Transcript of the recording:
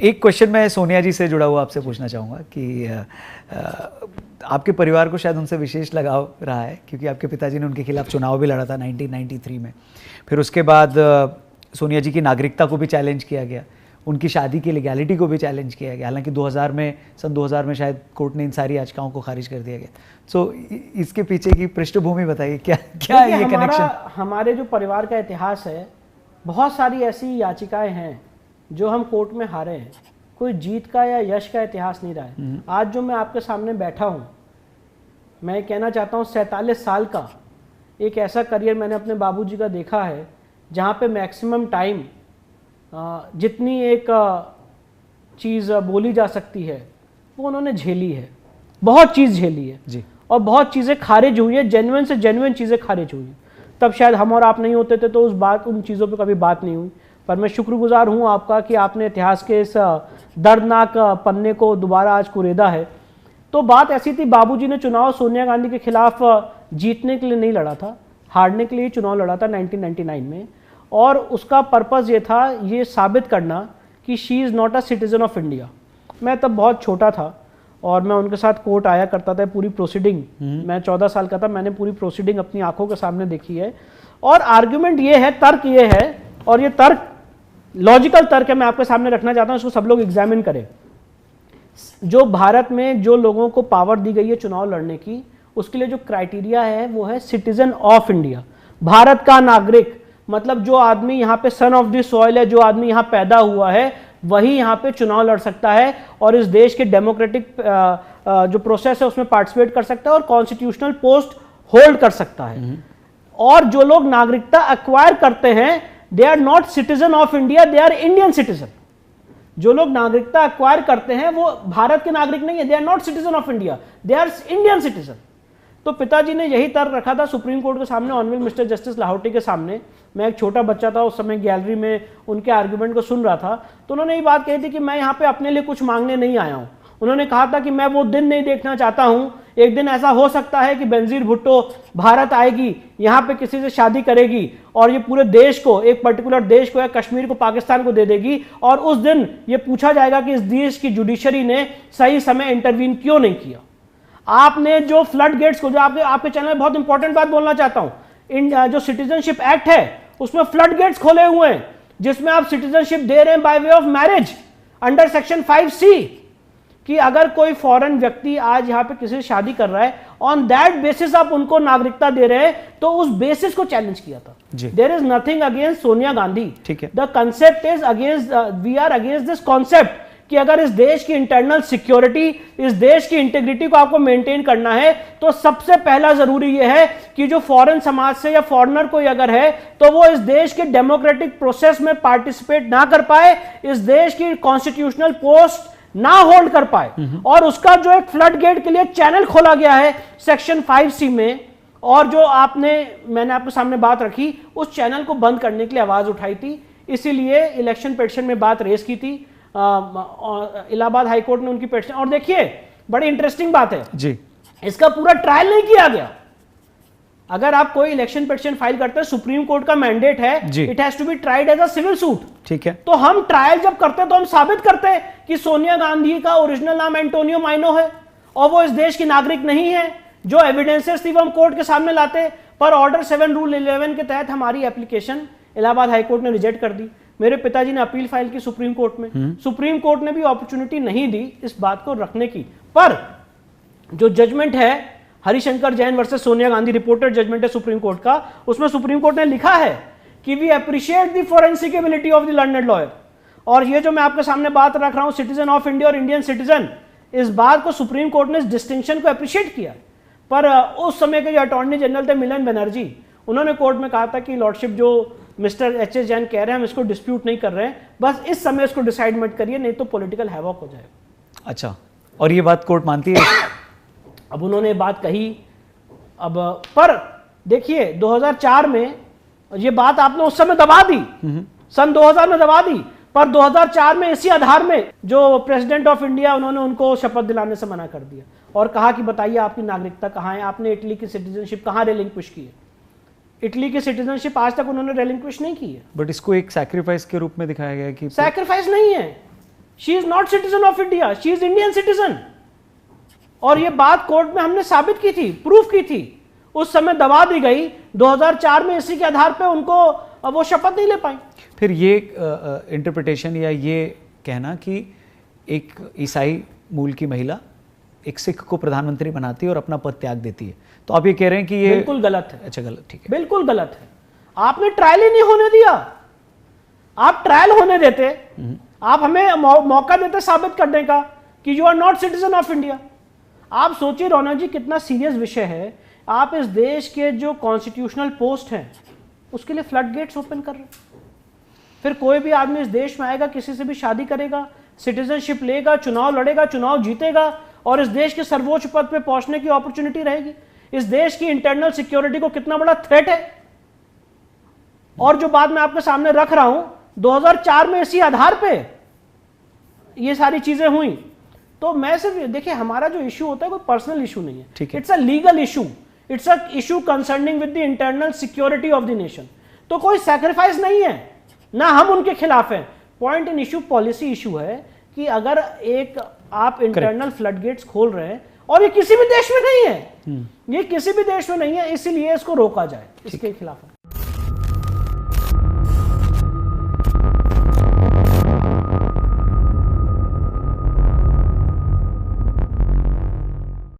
एक क्वेश्चन मैं सोनिया जी से जुड़ा हुआ आपसे पूछना चाहूँगा कि आपके परिवार को शायद उनसे विशेष लगाव रहा है, क्योंकि आपके पिताजी ने उनके खिलाफ चुनाव भी लड़ा था 1993 में। फिर उसके बाद सोनिया जी की नागरिकता को भी चैलेंज किया गया, उनकी शादी की लीगैलिटी को भी चैलेंज किया गया। हालांकि सन 2000 में शायद कोर्ट ने इन सारी याचिकाओं को खारिज कर दिया गया। सो इसके पीछे की पृष्ठभूमि बताइए, क्या है ये कनेक्शन? हमारे जो परिवार का इतिहास है, बहुत सारी ऐसी याचिकाएं हैं जो हम कोर्ट में हारे हैं। कोई जीत का या यश का इतिहास नहीं रहा है। आज जो मैं आपके सामने बैठा हूँ, मैं कहना चाहता हूँ 47 साल का एक ऐसा करियर मैंने अपने बाबूजी का देखा है, जहाँ पे मैक्सिमम टाइम जितनी एक चीज़ बोली जा सकती है वो उन्होंने झेली है। बहुत चीज़ झेली है जी, और बहुत चीज़ें खारिज हुई है, जेन्युइन से जेन्युइन चीज़ें खारिज हुई हैं। तब शायद हम और आप नहीं होते थे तो उन चीज़ों पे कभी बात नहीं हुई। पर मैं शुक्रगुजार हूँ आपका कि आपने इतिहास के इस दर्दनाक पन्ने को दोबारा आज कुरेदा है। तो बात ऐसी थी, बाबूजी ने चुनाव सोनिया गांधी के खिलाफ जीतने के लिए नहीं लड़ा था, हारने के लिए चुनाव लड़ा था 1999 में। और उसका पर्पज़ ये था, ये साबित करना कि she is not a citizen of India. मैं तब बहुत छोटा था और मैं उनके साथ कोर्ट आया करता था, पूरी प्रोसीडिंग, मैं 14 साल का था, मैंने पूरी प्रोसीडिंग अपनी आंखों के सामने देखी है। और आर्ग्यूमेंट ये है, तर्क ये है, और ये तर्क लॉजिकल तर्क है, मैं आपके सामने रखना चाहता हूं, इसको सब लोग एग्जामिन करें। जो भारत में जो लोगों को पावर दी गई है चुनाव लड़ने की, उसके लिए जो क्राइटेरिया है वो है सिटीजन ऑफ इंडिया, भारत का नागरिक। मतलब जो आदमी यहाँ पे सन ऑफ द सॉइल है, जो आदमी यहाँ पैदा हुआ है, वही यहाँ पे चुनाव लड़ सकता है और इस देश के डेमोक्रेटिक जो प्रोसेस है उसमें पार्टिसिपेट कर सकता है और कॉन्स्टिट्यूशनल पोस्ट होल्ड कर सकता है। और जो लोग नागरिकता एक्वायर करते हैं, they are not citizen of India, they are Indian citizen. जो लोग नागरिकता एक्वायर करते हैं वो भारत के नागरिक नहीं है, they are not citizen of India, they are Indian citizen. तो पिताजी ने यही तर्क रखा था सुप्रीम कोर्ट के सामने, ऑनरेबल मिस्टर जस्टिस लाहौटी के सामने। मैं एक छोटा बच्चा था उस समय, गैलरी में उनके आर्गुमेंट को सुन रहा था। तो उन्होंने ये बात कही थी कि मैं यहाँ पे अपने लिए कुछ मांगने नहीं आया हूँ। उन्होंने कहा था कि मैं वो दिन नहीं देखना चाहता हूँ, एक दिन ऐसा हो सकता है कि बेनजीर भुट्टो भारत आएगी, यहाँ पे किसी से शादी करेगी और ये पूरे देश को, एक पर्टिकुलर देश को या कश्मीर को पाकिस्तान को दे देगी, और उस दिन ये पूछा जाएगा कि इस देश की जुडिशरी ने सही समय इंटरवीन क्यों नहीं किया। आपने जो फ्लड गेट्स को, जो आपके चैनल में बहुत इंपॉर्टेंट बात बोलना चाहता हूं, जो सिटीजनशिप एक्ट है उसमें फ्लड गेट्स खोले हुए हैं, जिसमें आप सिटीजनशिप दे रहे हैं by way of marriage under section 5C, कि अगर कोई फॉरेन व्यक्ति आज यहां पे किसी से शादी कर रहा है, ऑन दैट बेसिस आप उनको नागरिकता दे रहे हैं, तो उस बेसिस को चैलेंज किया था। There is nothing against Sonia Gandhi, ठीक है। The concept is against, we are against this concept कि अगर इस देश की इंटरनल सिक्योरिटी, इस देश की इंटीग्रिटी को आपको मेंटेन करना है, तो सबसे पहला जरूरी यह है कि जो फॉरेन समाज से या फॉरेनर कोई अगर है, तो वो इस देश के डेमोक्रेटिक प्रोसेस में पार्टिसिपेट ना कर पाए, इस देश की कॉन्स्टिट्यूशनल पोस्ट ना होल्ड कर पाए। और उसका जो एक फ्लड गेट के लिए चैनल खोला गया है सेक्शन 5C में, और जो मैंने आपके सामने बात रखी, उस चैनल को बंद करने के लिए आवाज उठाई थी। इसीलिए इलेक्शन पिटीशन में बात रेस की थी, इलाहाबाद हाईकोर्ट ने उनकी पिटीशन। और देखिए बड़ी इंटरेस्टिंग बात है जी, इसका पूरा ट्रायल नहीं किया गया। अगर आप कोई इलेक्शन पिटीशन फाइल करते हैं, सुप्रीम कोर्ट का मैंडेट है, it has to be tried as a civil suit, ठीक है। तो हम ट्रायल जब करते हैं तो हम साबित करते हैं कि सोनिया गांधी का ओरिजिनल नाम एंटोनियो माइनो है और वो इस देश की नागरिक नहीं है। जो एविडेंसेस थी वो हम कोर्ट के सामने लाते, पर ऑर्डर 7 रूल 11 के तहत हमारी एप्लीकेशन इलाहाबाद हाईकोर्ट ने रिजेक्ट कर दी। मेरे पिताजी ने अपील फाइल की सुप्रीम कोर्ट में, सुप्रीम कोर्ट ने भी अपॉर्चुनिटी नहीं दी इस बात को रखने की। पर जो जजमेंट है Harishankar Jain versus Sonia Gandhi, reported judgement है सुप्रीम कोर्ट का, उसमें सुप्रीम कोर्ट ने लिखा है कि we appreciate the forensic ability of the learned lawyer. और ये जो मैं आपके सामने बात रख रहा हूं, सिटीजन ऑफ इंडिया और इंडियन सिटीजन, इस बात को सुप्रीम कोर्ट ने इस डिस्टिंक्शन को अप्रिशिएट किया। पर उस समय के जो अटॉर्नी जनरल थे मिलन बनर्जी, उन्होंने कोर्ट में कहा था कि लॉर्डशिप जो मिस्टर एच.एस. जैन कह रहे हैं हम इसको डिस्प्यूट नहीं कर रहे हैं, बस इस समय इसको डिसाइड मत करिए, नहीं तो पॉलिटिकल हैवॉक हो जाएगा। अच्छा, और ये बात कोर्ट मानती है? अब उन्होंने बात कही, अब पर देखिए 2004 में ये बात आपने उस समय दबा दी, सन 2000 में दबा दी, पर 2004 में इसी आधार में जो प्रेसिडेंट ऑफ इंडिया, उन्होंने उनको शपथ दिलाने से मना कर दिया और कहा कि बताइए आपकी नागरिकता कहाँ है, आपने इटली की सिटीजनशिप कहाँ रिलिंक्विश की है। इटली की सिटीजनशिप आज तक उन्होंने रिलिंक्विश नहीं की है। बट इसको एक सैक्रिफाइस के रूप में दिखाया गया कि सैक्रिफाइस नहीं है, she is not citizen of India, she is Indian citizen. और ये बात कोर्ट में हमने साबित की थी, प्रूफ की थी, उस समय दबा दी गई। 2004 में इसी के आधार पे उनको वो शपथ नहीं ले पाई। फिर ये इंटरप्रिटेशन या ये कहना कि एक ईसाई मूल की महिला एक सिख को प्रधानमंत्री बनाती है और अपना पद त्याग देती है, तो आप ये कह रहे हैं कि ये बिल्कुल गलत है। अच्छा, गलत, ठीक है, बिल्कुल गलत है। आपने ट्रायल ही नहीं होने दिया। आप ट्रायल होने देते, आप हमें मौका देते साबित करने का कि you are not citizen of India. आप सोचिए रौनक जी, कितना सीरियस विषय है। आप इस देश के जो कॉन्स्टिट्यूशनल पोस्ट हैं उसके लिए फ्लड गेट्स ओपन कर रहे हैं। फिर कोई भी आदमी इस देश में आएगा, किसी से भी शादी करेगा, सिटीजनशिप लेगा, चुनाव लड़ेगा, चुनाव जीतेगा और इस देश के सर्वोच्च पद पे पहुंचने की अपॉर्चुनिटी रहेगी। इस देश की इंटरनल सिक्योरिटी को कितना बड़ा थ्रेट है। और जो बात मैं आपके सामने रख रहा हूं, 2004 में इसी आधार पे ये सारी चीजें हुई। तो मैं सिर्फ देखिए, हमारा जो इशू होता है कोई पर्सनल इशू नहीं है, it's a legal issue, it's a issue concerning with the internal security of the nation. तो कोई सैक्रिफाइस नहीं है, ना हम उनके खिलाफ हैं। Point in issue policy issue है कि अगर एक आप इंटरनल फ्लड गेट्स खोल रहे हैं, और ये किसी भी देश में नहीं है, ये किसी भी देश में नहीं है, इसीलिए इसको रोका जाए, इसके खिलाफ।